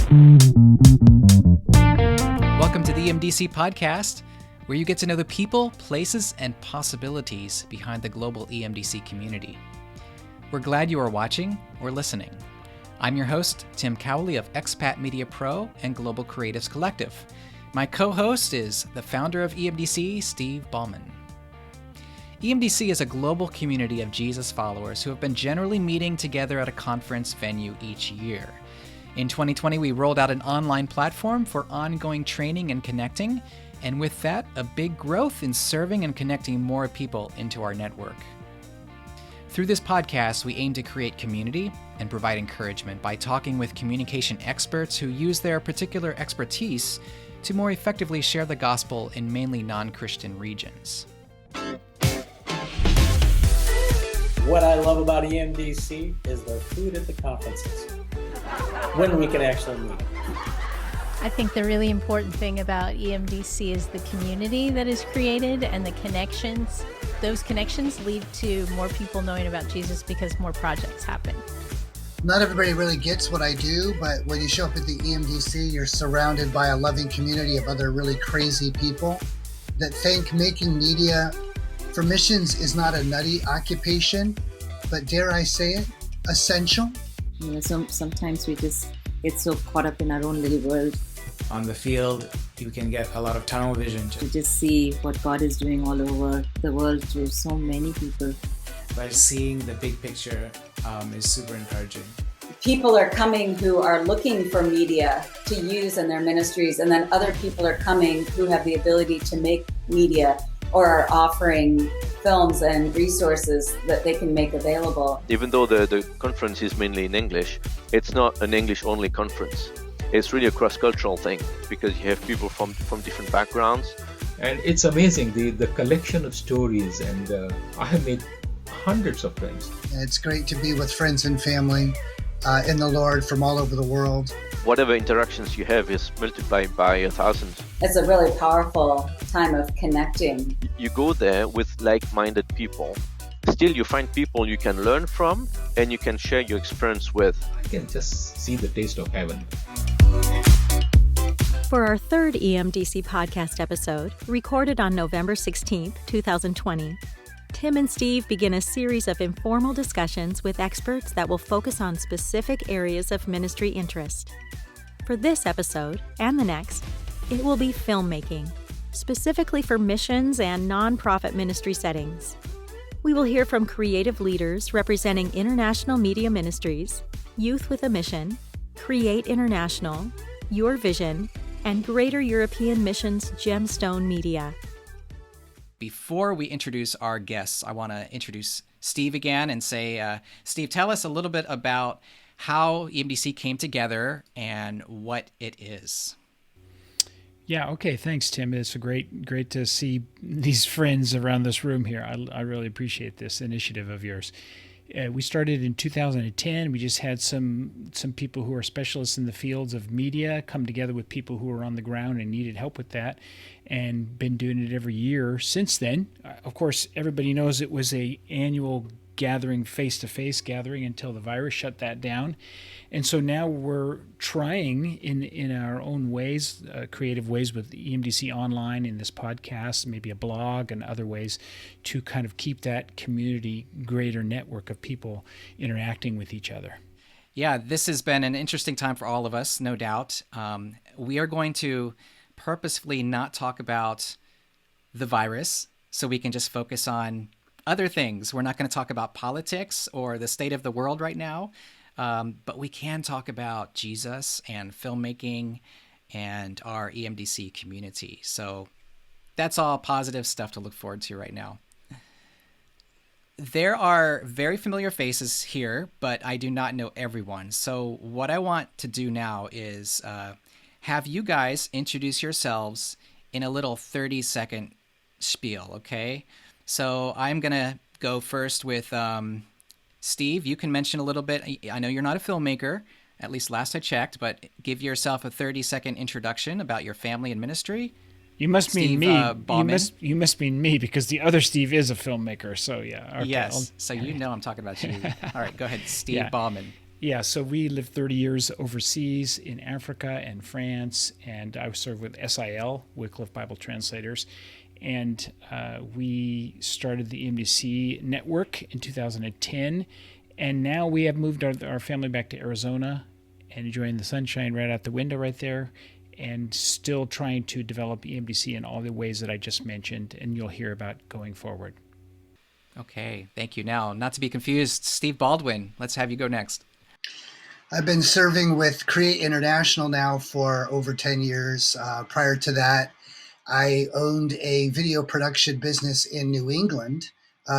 Welcome to the EMDC Podcast, where you get to know the people, places, and possibilities behind the global EMDC community. We're glad you are watching or listening. I'm your host, Tim Cowley of Expat Media Pro and Global Creatives Collective. My co-host is the founder of EMDC, Steve Ballman. EMDC is a global community of Jesus followers who have been generally meeting together at a conference venue each year. In 2020, we rolled out an online platform for ongoing training and connecting, and with that, a big growth in serving and connecting more people into our network. Through this podcast, we aim to create community and provide encouragement by talking with communication experts who use their particular expertise to more effectively share the gospel in mainly non-Christian regions. What I love about EMDC is the food at the conferences, when we can actually meet. I think the really important thing about EMDC is the community that is created and the connections. Those connections lead to more people knowing about Jesus because more projects happen. Not everybody really gets what I do, but when you show up at the EMDC, you're surrounded by a loving community of other really crazy people that think making media for missions is not a nutty occupation, but dare I say it, essential. You know, sometimes we just get so caught up in our own little world. On the field, you can get a lot of tunnel vision. To just see what God is doing all over the world through so many people. But seeing the big picture is super encouraging. People are coming who are looking for media to use in their ministries, and then other people are coming who have the ability to make media or are offering films and resources that they can make available. Even though the conference is mainly in English, it's not an English-only conference. It's really a cross-cultural thing because you have people from different backgrounds. And it's amazing, the collection of stories, and I have made hundreds of friends. It's great to be with friends and family in the Lord from all over the world. Whatever interactions you have is multiplied by 1,000. It's a really powerful time of connecting. You go there with like-minded people. Still, you find people you can learn from and you can share your experience with. I can just see the taste of heaven. For our third EMDC podcast episode, recorded on November 16th, 2020, Tim and Steve begin a series of informal discussions with experts that will focus on specific areas of ministry interest. For this episode, and the next, it will be filmmaking, specifically for missions and nonprofit ministry settings. We will hear from creative leaders representing International Media Ministries, Youth with a Mission, Create International, Your Vision, and Greater European Missions Gemstone Media. Before we introduce our guests, I want to introduce Steve again and say, Steve, tell us a little bit about how EMDC came together and what it is. Yeah, okay, thanks, Tim. It's great to see these friends around this room here. I really appreciate this initiative of yours. We started in 2010. We just had some people who are specialists in the fields of media come together with people who were on the ground and needed help with that, and been doing it every year since then. Of course, everybody knows it was a annual gathering, face-to-face gathering, until the virus shut that down. And so now we're trying in our own ways, creative ways with EMDC Online in this podcast, maybe a blog and other ways, to kind of keep that community greater network of people interacting with each other. Yeah, this has been an interesting time for all of us, no doubt. We are going to purposefully not talk about the virus so we can just focus on other things. We're not going to talk about politics or the state of the world right now. But we can talk about Jesus and filmmaking and our EMDC community. So that's all positive stuff to look forward to right now. There are very familiar faces here, but I do not know everyone. So what I want to do now is have you guys introduce yourselves in a little 30-second spiel, okay? So I'm going to go first with Steve. You can mention a little bit. I know you're not a filmmaker, at least last I checked, but give yourself a 30-second introduction about your family and ministry. You must Steve, mean me. You must mean me, because the other Steve is a filmmaker. So yeah. Okay, yes. So you know I'm talking about you. All right, go ahead, Steve Ballman. Yeah, so we lived 30 years overseas in Africa and France, and I served with SIL, Wycliffe Bible Translators, and we started the EMDC network in 2010, and now we have moved our family back to Arizona and enjoying the sunshine right out the window right there, and still trying to develop EMDC in all the ways that I just mentioned, and you'll hear about going forward. Okay, thank you. Now, not to be confused, Steve Baldwin, let's have you go next. I've been serving with Create International now for over 10 years. Prior to that, I owned a video production business in New England,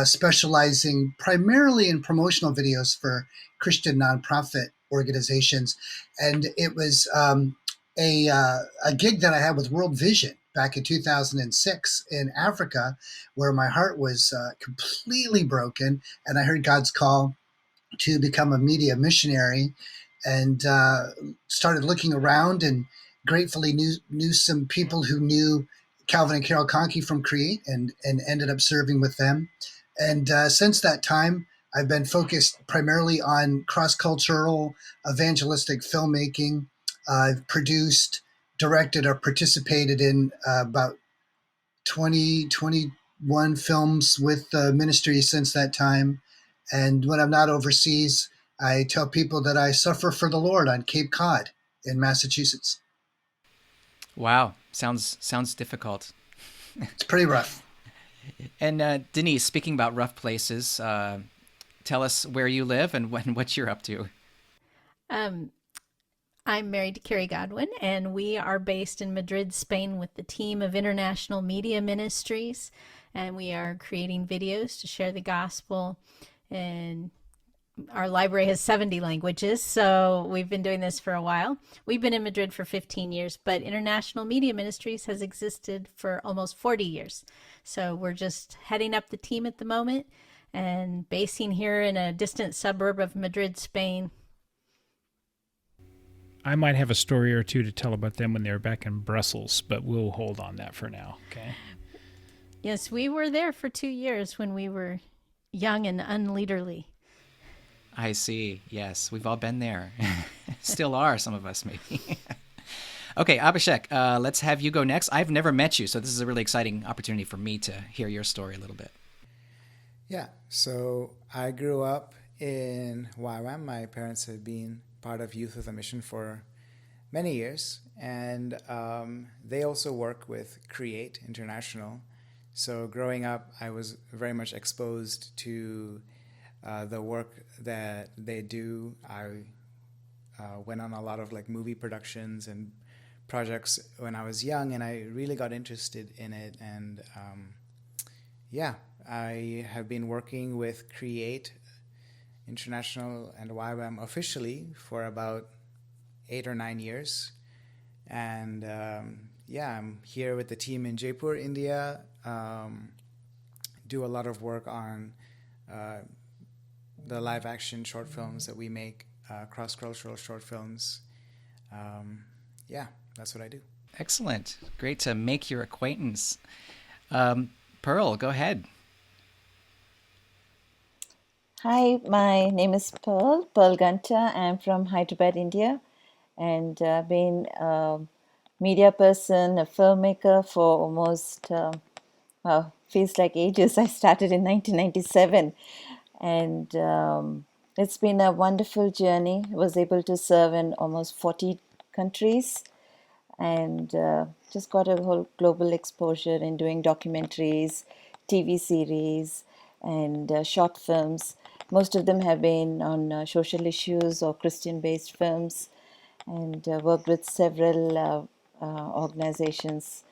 specializing primarily in promotional videos for Christian nonprofit organizations. And it was a gig that I had with World Vision back in 2006 in Africa, where my heart was completely broken. And I heard God's call to become a media missionary, and started looking around, and gratefully knew some people who knew Calvin and Carol Conkey from Create, and ended up serving with them. And since that time, I've been focused primarily on cross-cultural evangelistic filmmaking. I've produced, directed, or participated in about 21 films with the ministry since that time. And when I'm not overseas, I tell people that I suffer for the Lord on Cape Cod in Massachusetts. Wow, sounds difficult. It's pretty rough. And Denise, speaking about rough places, tell us where you live and what you're up to. I'm married to Carrie Godwin, and we are based in Madrid, Spain, with the team of International Media Ministries, and we are creating videos to share the gospel. And our library has 70 languages, so we've been doing this for a while. We've been in Madrid for 15 years, but International Media Ministries has existed for almost 40 years. So we're just heading up the team at the moment and basing here in a distant suburb of Madrid, Spain. I might have a story or two to tell about them when they were back in Brussels, but we'll hold on that for now, okay? Yes, we were there for 2 years when we were young and unleaderly. I see. Yes, we've all been there. Still are, some of us, maybe. Okay, Abhishek, let's have you go next. I've never met you, so this is a really exciting opportunity for me to hear your story a little bit. Yeah, so I grew up in YWAM. My parents have been part of Youth with a Mission for many years, and they also work with Create International. So growing up, I was very much exposed to the work that they do. I went on a lot of movie productions and projects when I was young, and I really got interested in it. And I have been working with Create International and YWAM officially for about 8 or 9 years. And I'm here with the team in Jaipur, India. Do a lot of work on the live action short films that we make, cross-cultural short films. That's what I do. Excellent. Great to make your acquaintance. Pearl, go ahead. Hi, my name is Palganta. I'm from Hyderabad, India, and I've been a media person, a filmmaker for almost, feels like ages. I started in 1997, and it's been a wonderful journey. I was able to serve in almost 40 countries, and just got a whole global exposure in doing documentaries, TV series, and short films. Most of them have been on social issues or Christian-based films, and worked with several organizations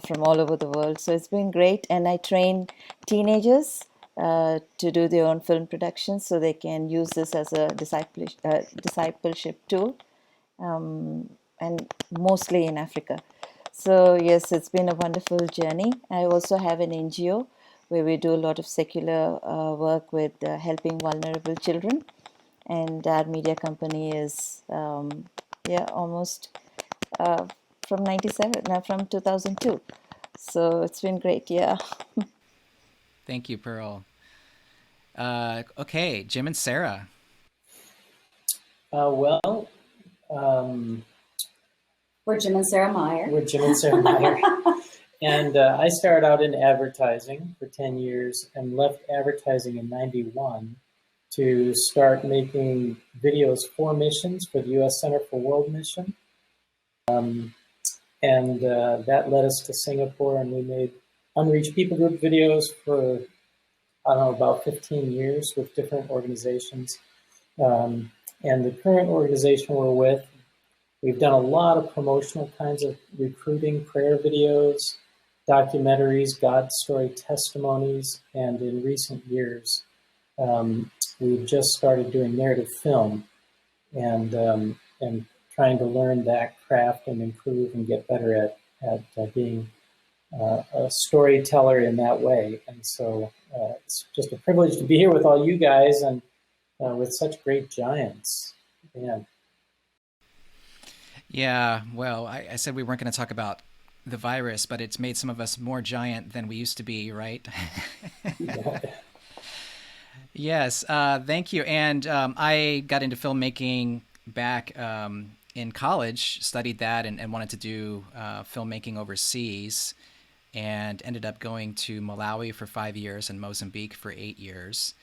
from all over the world. So it's been great. And I train teenagers to do their own film productions so they can use this as a discipleship tool, and mostly in Africa. So yes, it's been a wonderful journey. I also have an NGO where we do a lot of secular work with helping vulnerable children. And our media company is, almost from 97, from 2002. So it's been great, yeah. Thank you, Pearl. Okay, Jim and Sarah. Well, we're Jim and Sarah Meyer. And I started out in advertising for 10 years and left advertising in 91 to start making videos for missions for the U.S. Center for World Mission. That led us to Singapore, and we made Unreached People Group videos for, I don't know, about 15 years with different organizations. And the current organization we're with, we've done a lot of promotional kinds of recruiting, prayer videos, documentaries, God story testimonies, and in recent years, we've just started doing narrative film and trying to learn that craft and improve and get better at being a storyteller in that way. And so it's just a privilege to be here with all you guys and with such great giants. Man. Yeah, well, I said we weren't going to talk about the virus, but it's made some of us more giant than we used to be, right? Yeah. Yes, thank you. And I got into filmmaking back in college, studied that and wanted to do filmmaking overseas, and ended up going to Malawi for 5 years and Mozambique for 8 years.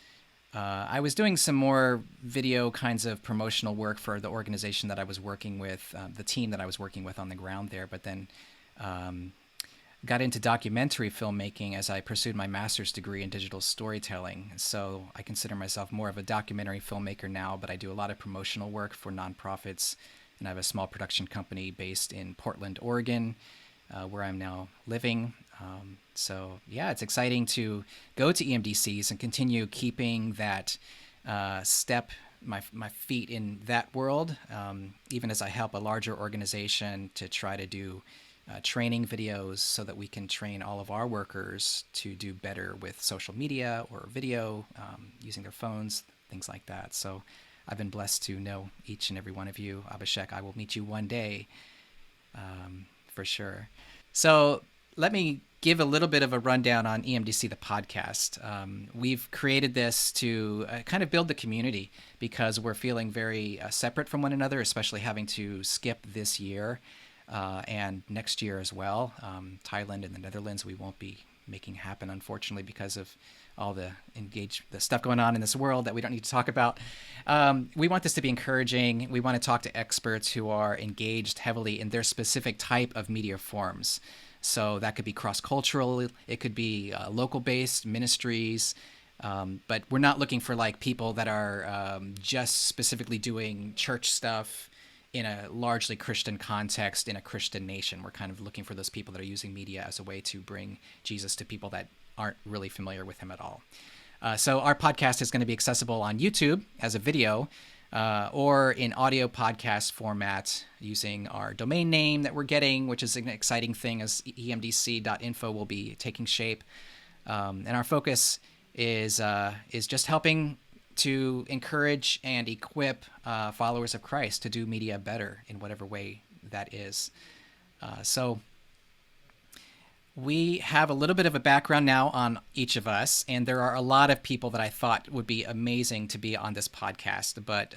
I was doing some more video kinds of promotional work for the organization that I was working with, the team that I was working with on the ground there, but then got into documentary filmmaking as I pursued my master's degree in digital storytelling. So I consider myself more of a documentary filmmaker now, but I do a lot of promotional work for nonprofits, and I have a small production company based in Portland, Oregon, where I'm now living. So yeah, it's exciting to go to EMDCs and continue keeping that my feet in that world, even as I help a larger organization to try to do training videos so that we can train all of our workers to do better with social media or video, using their phones, things like that. So I've been blessed to know each and every one of you. Abhishek, I will meet you one day, for sure. So let me give a little bit of a rundown on EMDC, the podcast. We've created this to kind of build the community because we're feeling very separate from one another, especially having to skip this year and next year as well. Thailand and the Netherlands, we won't be making happen, unfortunately, because of all the stuff going on in this world that we don't need to talk about. We want this to be encouraging. We want to talk to experts who are engaged heavily in their specific type of media forms. So that could be cross-cultural, it could be local-based ministries, but we're not looking for like people that are just specifically doing church stuff in a largely Christian context in a Christian nation. We're kind of looking for those people that are using media as a way to bring Jesus to people that aren't really familiar with him at all. So our podcast is going to be accessible on YouTube as a video, or in audio podcast format using our domain name that we're getting, which is an exciting thing as emdc.info will be taking shape. And our focus is just helping to encourage and equip followers of Christ to do media better in whatever way that is. So we have a little bit of a background now on each of us, and there are a lot of people that I thought would be amazing to be on this podcast, but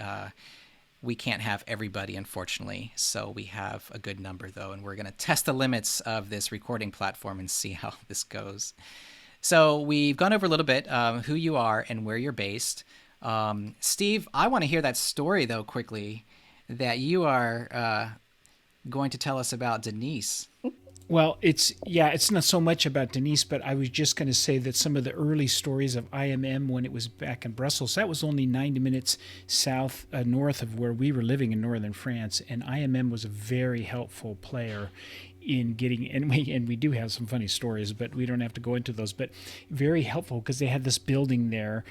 we can't have everybody, unfortunately. So we have a good number, though, and we're going to test the limits of this recording platform and see how this goes. So we've gone over a little bit who you are and where you're based. Steve, I want to hear that story, though, quickly, that you are going to tell us about Denise. Well, it's not so much about Denise, but I was just going to say that some of the early stories of IMM when it was back in Brussels, that was only 90 minutes north of where we were living in northern France, and IMM was a very helpful player in getting, and we do have some funny stories, but we don't have to go into those, but very helpful because they had this building there,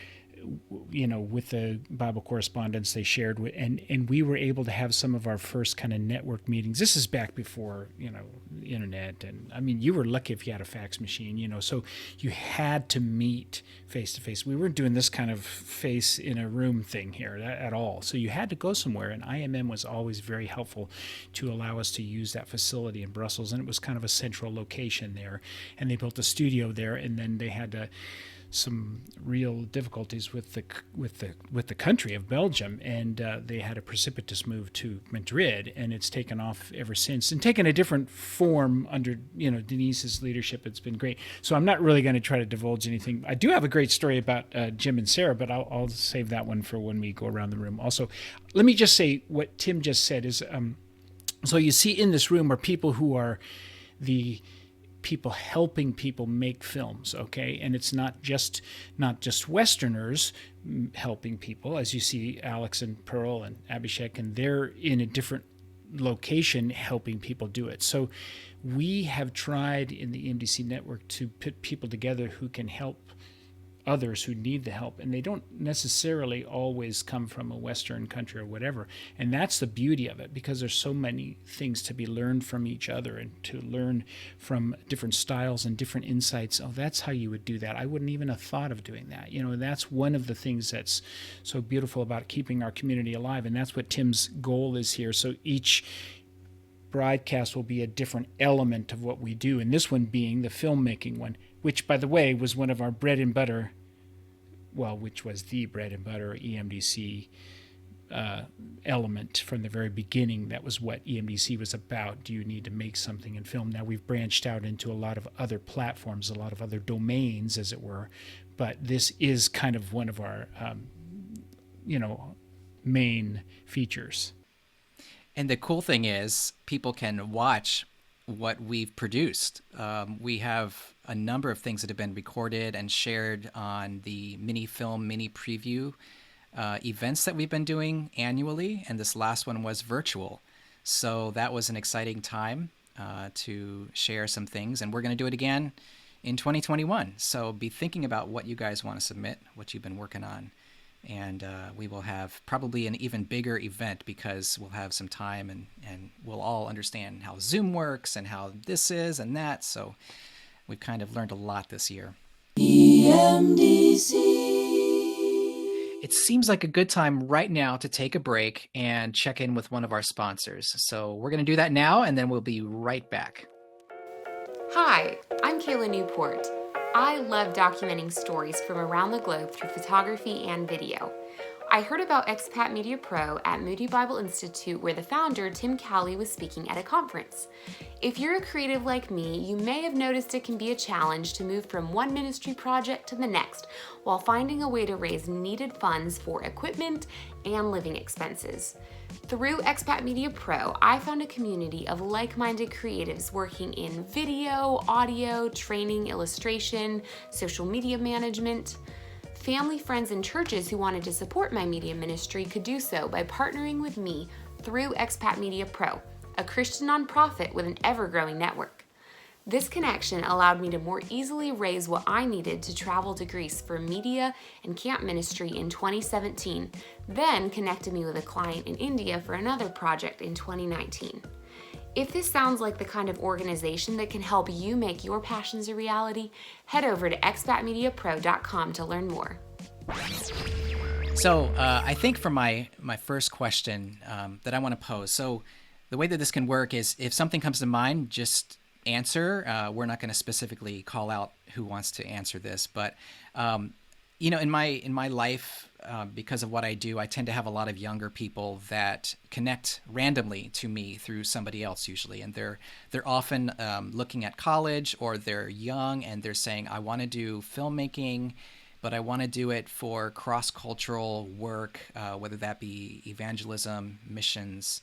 you know, with the Bible correspondence they shared with, and we were able to have some of our first kind of network meetings. This is back before, you know, the internet, and I mean, you were lucky if you had a fax machine, you know, so you had to meet face to face. We weren't doing this kind of face in a room thing here at all. So you had to go somewhere, and IMM was always very helpful to allow us to use that facility in Brussels, and it was kind of a central location there, and they built a studio there, and then they had to some real difficulties with the country of Belgium, and they had a precipitous move to Madrid, and it's taken off ever since, and taken a different form under Denise's leadership. It's been great. So I'm not really going to try to divulge anything. I do have a great story about Jim and Sarah, but I'll save that one for when we go around the room. Also, let me just say what Tim just said is, so you see in this room are people who are the people helping people make films, okay? And it's not just Westerners helping people, as you see Alex and Pearl and Abhishek, and they're in a different location helping people do it. So we have tried in the EMDC network to put people together who can help others who need the help, and they don't necessarily always come from a Western country or whatever. And that's the beauty of it, because there's so many things to be learned from each other, and to learn from different styles and different insights. Oh, that's how you would do that. I wouldn't even have thought of doing that. That's one of the things that's so beautiful about keeping our community alive, and that's what Tim's goal is here. So each broadcast will be a different element of what we do, and this one being the filmmaking one, which, by the way, was one of our bread and butter, which was the bread and butter EMDC element from the very beginning. That was what EMDC was about. Do you need to make something in film? Now we've branched out into a lot of other platforms, a lot of other domains, as it were, but this is kind of one of our, main features. And the cool thing is people can watch what we've produced. We have a number of things that have been recorded and shared on the mini preview events that we've been doing annually, and this last one was virtual. So that was an exciting time to share some things, and we're going to do it again in 2021. So be thinking about what you guys want to submit, what you've been working on, and we will have probably an even bigger event, because we'll have some time and we'll all understand how Zoom works and how this is and that. So we've kind of learned a lot this year. EMDC. It seems like a good time right now to take a break and check in with one of our sponsors. So we're going to do that now, and then we'll be right back. Hi, I'm Kayla Newport. I love documenting stories from around the globe through photography and video. I heard about Expat Media Pro at Moody Bible Institute, where the founder, Tim Cowley, was speaking at a conference. If you're a creative like me, you may have noticed it can be a challenge to move from one ministry project to the next while finding a way to raise needed funds for equipment and living expenses. Through Expat Media Pro, I found a community of like-minded creatives working in video, audio, training, illustration, social media management. Family, friends, and churches who wanted to support my media ministry could do so by partnering with me through Expat Media Pro, a Christian nonprofit with an ever-growing network. This connection allowed me to more easily raise what I needed to travel to Greece for media and camp ministry in 2017, then connected me with a client in India for another project in 2019. If this sounds like the kind of organization that can help you make your passions a reality, head over to expatmediapro.com to learn more. So I think for my first question that I want to pose, so the way that this can work is if something comes to mind, just answer. We're not going to specifically call out who wants to answer this, but in my life, because of what I do, I tend to have a lot of younger people that connect randomly to me through somebody else usually, and they're often looking at college, or they're young and they're saying, I want to do filmmaking, but I want to do it for cross-cultural work, whether that be evangelism, missions,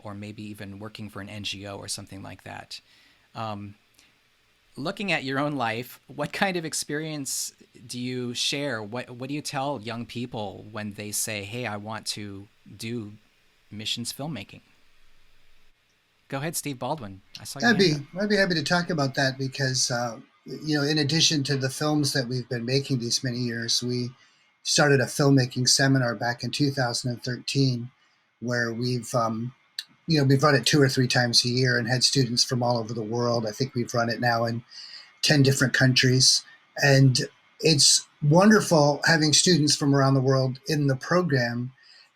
or maybe even working for an NGO or something like that. Looking at your own life, what kind of experience do you share? What do you tell young people when they say, hey, I want to do missions filmmaking? Go ahead, Steve Baldwin. I saw you. I'd be happy to talk about that, because, in addition to the films that we've been making these many years, we started a filmmaking seminar back in 2013, where we've run it 2 or 3 times a year and had students from all over the world. I think we've run it now in 10 different countries. And it's wonderful having students from around the world in the program,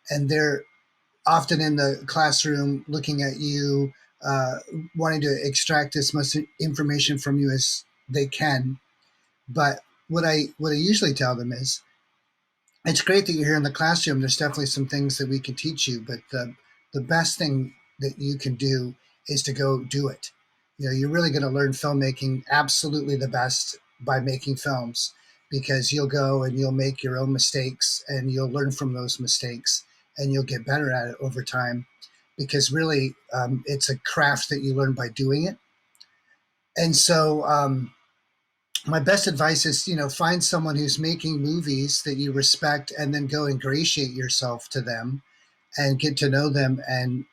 and they're often in the classroom looking at you, wanting to extract as much information from you as they can. But what I usually tell them is, it's great that you're here in the classroom. There's definitely some things that we can teach you, but the best thing that you can do is to go do it. You know, you're really going to learn filmmaking absolutely the best by making films, because you'll go and you'll make your own mistakes and you'll learn from those mistakes and you'll get better at it over time, because really it's a craft that you learn by doing it. And so my best advice is, you know, find someone who's making movies that you respect, and then go ingratiate yourself to them and get to know them and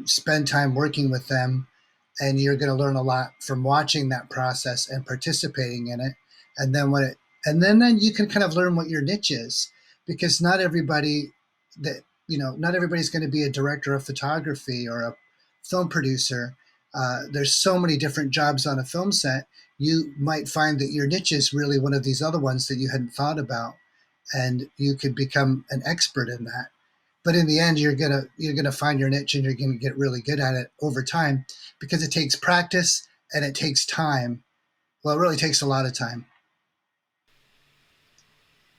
spend time working with them. And you're going to learn a lot from watching that process and participating in it. And then then you can kind of learn what your niche is, because not everybody's going to be a director of photography or a film producer. There's so many different jobs on a film set. You might find that your niche is really one of these other ones that you hadn't thought about, and you could become an expert in that. But in the end, you're gonna find your niche, and you're gonna get really good at it over time, because it takes practice and it takes time. Well, it really takes a lot of time.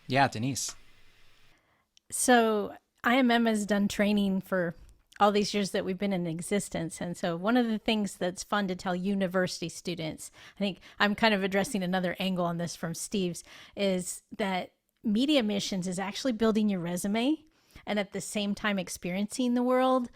Yeah, Denise. So IMM has done training for all these years that we've been in existence. And so one of the things that's fun to tell university students, I think I'm kind of addressing another angle on this from Steve's, is that media missions is actually building your resume and at the same time experiencing the world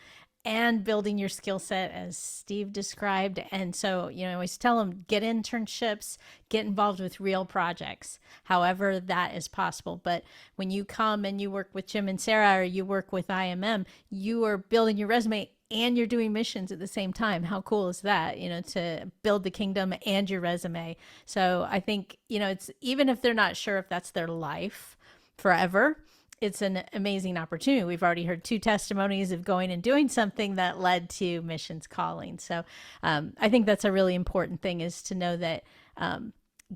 and building your skill set, as Steve described. And so, you know, I always tell them, get internships, get involved with real projects, however that is possible. But when you come and you work with Jim and Sarah, or you work with IMM, you are building your resume and you're doing missions at the same time. How cool is that, you know, to build the kingdom and your resume? So I think, you know, it's, even if they're not sure if that's their life forever, it's an amazing opportunity. We've already heard 2 testimonies of going and doing something that led to missions calling. So I think that's a really important thing, is to know that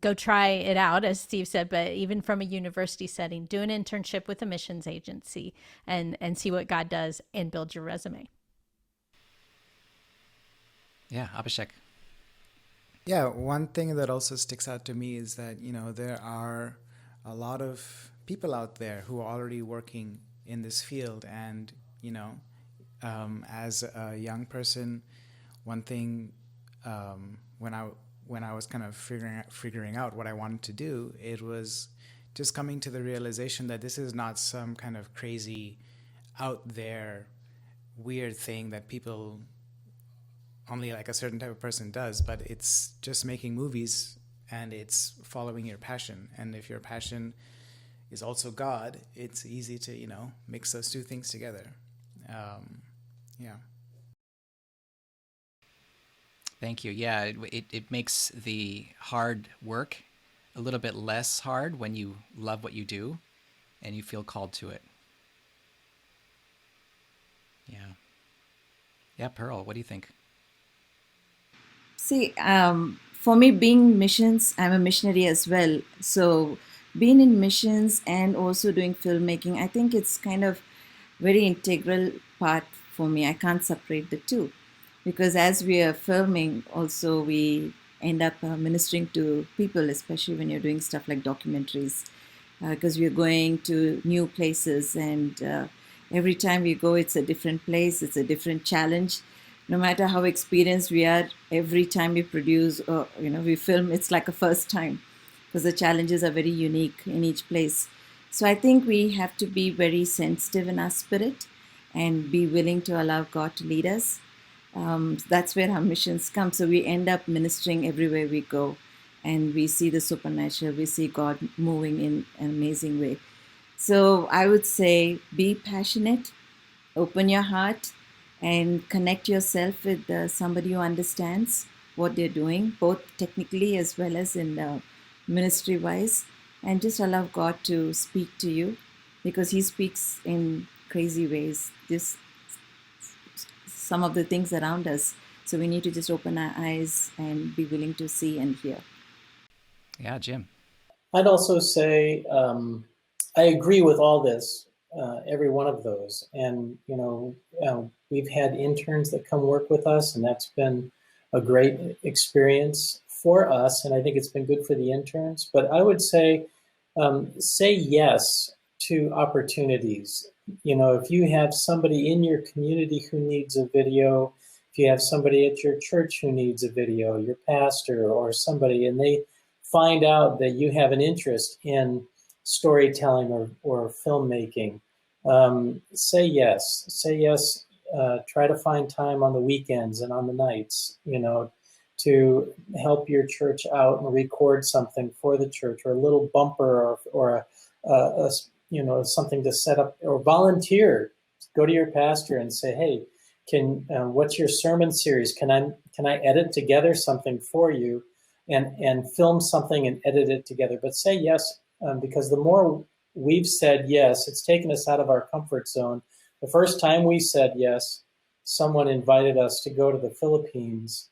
go try it out, as Steve said, but even from a university setting, do an internship with a missions agency and see what God does and build your resume. Yeah, Abhishek. Yeah, one thing that also sticks out to me is that, you know, there are a lot of people out there who are already working in this field. And, you know, as a young person, one thing when I was kind of figuring out what I wanted to do, it was just coming to the realization that this is not some kind of crazy, out there, weird thing that people only like a certain type of person does, but it's just making movies, and it's following your passion. And if your passion is also God, it's easy to, you know, mix those 2 things together. Yeah. Thank you. Yeah, it makes the hard work a little bit less hard when you love what you do and you feel called to it. Yeah. Yeah, Pearl, what do you think? See, for me, being missions, I'm a missionary as well. So being in missions and also doing filmmaking, I think it's kind of very integral part for me. I can't separate the 2, because as we are filming, also we end up ministering to people, especially when you're doing stuff like documentaries, because we're going to new places, and every time we go, it's a different place, it's a different challenge. No matter how experienced we are, every time we produce or, you know, we film, it's like a first time, because the challenges are very unique in each place. So I think we have to be very sensitive in our spirit and be willing to allow God to lead us. That's where our missions come. So we end up ministering everywhere we go, and we see the supernatural, we see God moving in an amazing way. So I would say, be passionate, open your heart, and connect yourself with somebody who understands what they're doing, both technically as well as in ministry-wise, and just allow God to speak to you, because He speaks in crazy ways, just some of the things around us. So we need to just open our eyes and be willing to see and hear. Yeah, Jim. I'd also say I agree with all this, every one of those. And, you know, we've had interns that come work with us, and that's been a great experience for us, and I think it's been good for the interns. But I would say yes to opportunities. You know, if you have somebody in your community who needs a video, if you have somebody at your church who needs a video, your pastor or somebody, and they find out that you have an interest in storytelling or filmmaking, say yes. Say yes. Try to find time on the weekends and on the nights, you know, to help your church out and record something for the church, or a little bumper, or a you know, something to set up, or volunteer. Go to your pastor and say, hey, what's your sermon series? Can I edit together something for you and film something and edit it together? But say yes, because the more we've said yes, it's taken us out of our comfort zone. The first time we said yes, someone invited us to go to the Philippines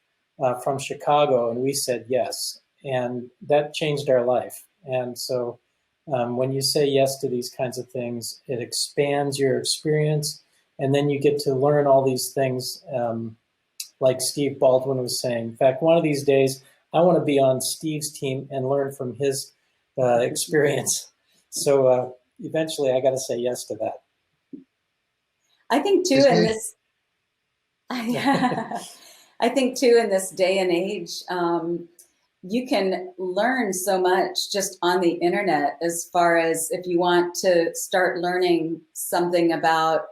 from Chicago, and we said yes, and that changed our life. And so when you say yes to these kinds of things, it expands your experience, and then you get to learn all these things, like Steve Baldwin was saying. In fact, one of these days, I want to be on Steve's team and learn from his experience. So eventually, I got to say yes to that. I think too in this, I think too in this day and age, you can learn so much just on the internet, as far as if you want to start learning something about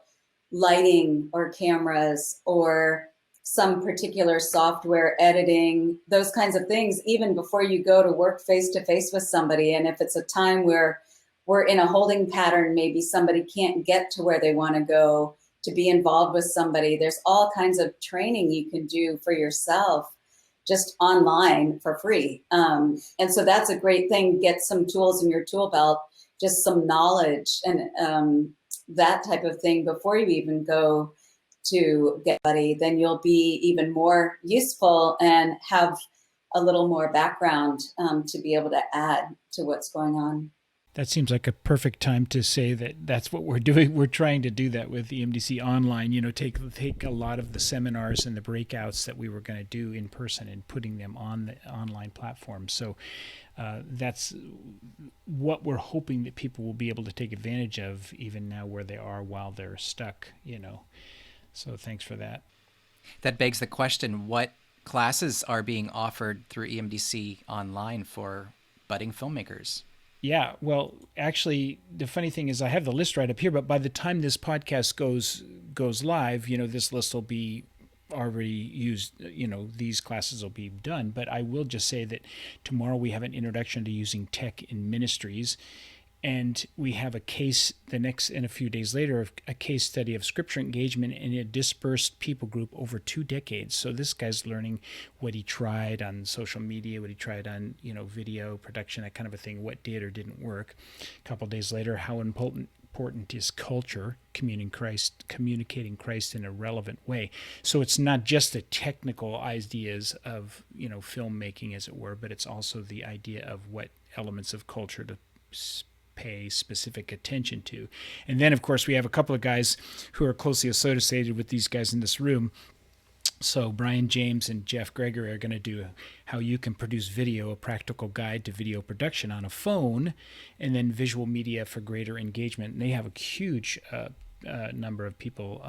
lighting or cameras or some particular software editing, those kinds of things, even before you go to work face-to-face with somebody. And if it's a time where we're in a holding pattern, maybe somebody can't get to where they want to go, to be involved with somebody, there's all kinds of training you can do for yourself just online for free. And so that's a great thing. Get some tools in your tool belt, just some knowledge and that type of thing before you even go to get buddy. Then you'll be even more useful and have a little more background to be able to add to what's going on. That seems like a perfect time to say that that's what we're doing. We're trying to do that with EMDC Online, you know, take a lot of the seminars and the breakouts that we were going to do in person and putting them on the online platform. So that's what we're hoping that people will be able to take advantage of even now where they are while they're stuck, you know. So thanks for that. That begs the question, what classes are being offered through EMDC Online for budding filmmakers? Yeah, well, actually, the funny thing is I have the list right up here, but by the time this podcast goes live, you know, this list will be already used, you know, these classes will be done. But I will just say that tomorrow we have an introduction to using tech in ministries. And we have a case and a few days later, a case study of scripture engagement in a dispersed people group over 2 decades. So this guy's learning what he tried on social media, what he tried on, you know, video production, that kind of a thing, what did or didn't work. A couple of days later, how important is culture, communicating Christ in a relevant way. So it's not just the technical ideas of, you know, filmmaking, as it were, but it's also the idea of what elements of culture to pay specific attention to. And then, of course, we have a couple of guys who are closely associated with these guys in this room. So Brian James and Jeff Gregory are going to do how you can produce video, a practical guide to video production on a phone, and then visual media for greater engagement. And they have a huge number of people.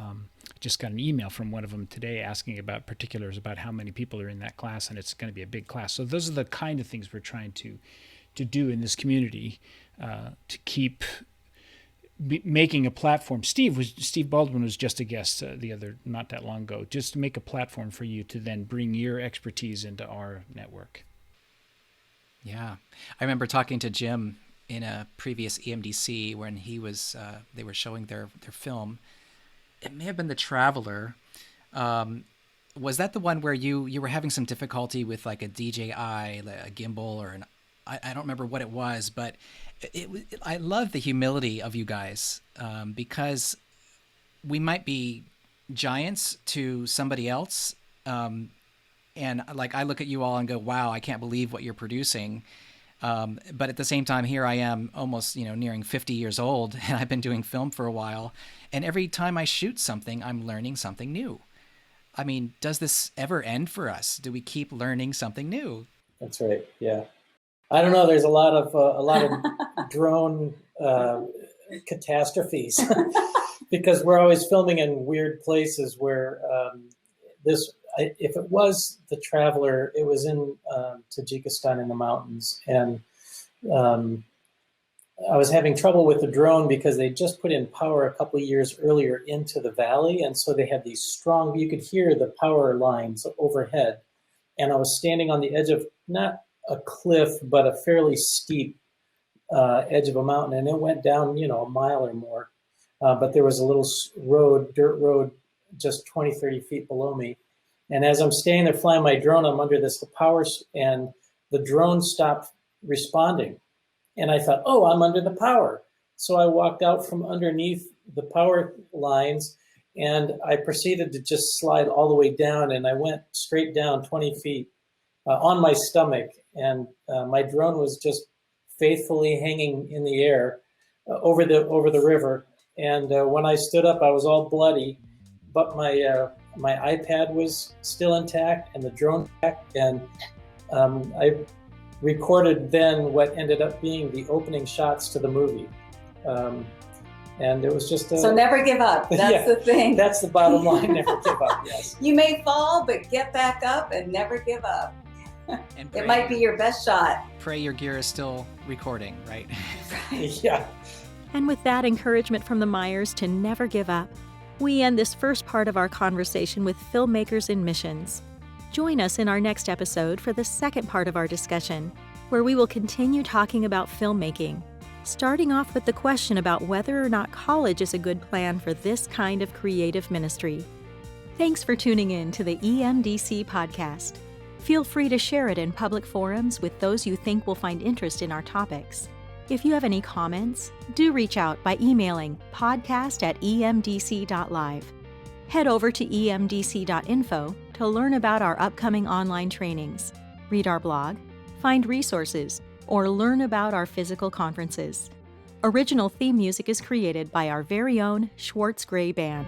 Just got an email from one of them today asking about particulars about how many people are in that class, and it's going to be a big class. So those are the kind of things we're trying to do in this community to keep making a platform. Steve Baldwin was just a guest not that long ago, just to make a platform for you to then bring your expertise into our network. Yeah. I remember talking to Jim in a previous EMDC when he was, they were showing their film. It may have been The Traveler. Was that the one where you were having some difficulty with like a DJI, a gimbal, or I don't remember what it was, but I love the humility of you guys, because we might be giants to somebody else. And like, I look at you all and go, wow, I can't believe what you're producing. But at the same time, here I am almost, nearing 50 years old, and I've been doing film for a while. And every time I shoot something, I'm learning something new. I mean, does this ever end for us? Do we keep learning something new? That's right. Yeah. I don't know. There's a lot of drone catastrophes because we're always filming in weird places where if it was the Traveler, it was in Tajikistan in the mountains, and I was having trouble with the drone because they just put in power a couple of years earlier into the valley, and so they had these strong, you could hear the power lines overhead, and I was standing on the edge of not a cliff, but a fairly steep edge of a mountain, and it went down, a mile or more, but there was a little dirt road, just 20, 30 feet below me. And as I'm staying there flying my drone, I'm under the power, and the drone stopped responding. And I thought, oh, I'm under the power. So I walked out from underneath the power lines, and I proceeded to just slide all the way down, and I went straight down 20 feet on my stomach. And my drone was just faithfully hanging in the air over the river. And when I stood up, I was all bloody, but my iPad was still intact and the drone intact, and I recorded then what ended up being the opening shots to the movie. And it was just so never give up. That's the thing. That's the bottom line. Never give up. Yes. You may fall, but get back up and never give up. And it might be your best shot. Pray your gear is still recording, right? Yeah. And with that encouragement from the Myers to never give up, we end this first part of our conversation with Filmmakers in Missions. Join us in our next episode for the second part of our discussion, where we will continue talking about filmmaking, starting off with the question about whether or not college is a good plan for this kind of creative ministry. Thanks for tuning in to the EMDC Podcast. Feel free to share it in public forums with those you think will find interest in our topics. If you have any comments, do reach out by emailing podcast@emdc.live. Head over to emdc.info to learn about our upcoming online trainings, read our blog, find resources, or learn about our physical conferences. Original theme music is created by our very own Schwartz Gray Band.